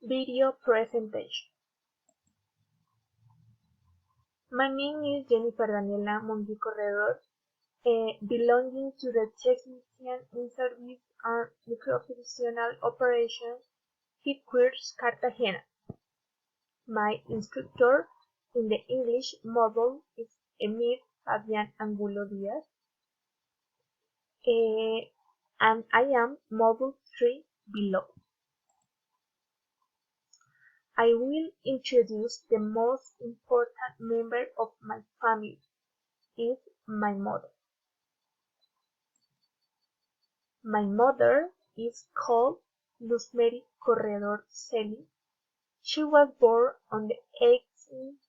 Video presentation. My name is Jennifer Daniela Mongi Corredor, belonging to the Technician in Service and Microprofessional Operations, Headquarters Cartagena. My instructor in the English module is Emir Fabian Angulo Diaz, and I am module 3 below. I will introduce the most important member of my family, is my mother. My mother is called Luzmeri Corredor Celi. She was born on the 18th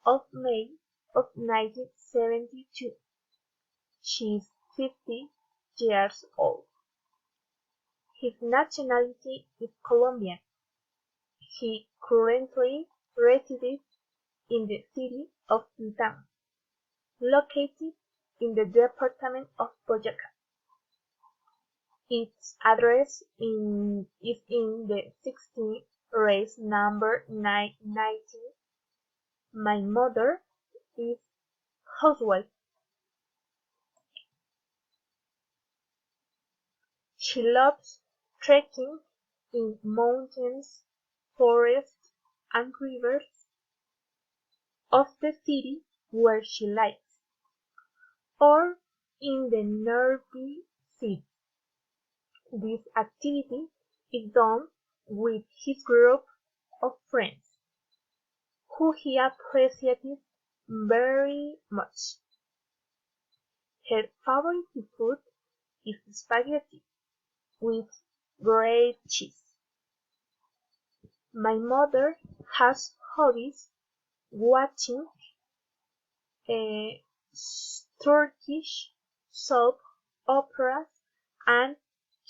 of May of 1972. She is 50 years old. His nationality is Colombian. He currently resides in the city of Quintana, located in the department of Boyacá. Its address is in the 16th race number 919. My mother is housewife. She loves trekking in mountains, forests, and rivers of the city where she lives, or in the nearby city. This activity is done with his group of friends, who he appreciates very much. Her favorite food is spaghetti with grated cheese. My mother has hobbies watching Turkish soap operas and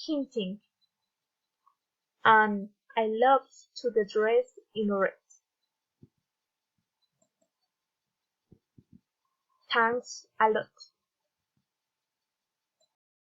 hinting, and I love to dress in red. Thanks a lot.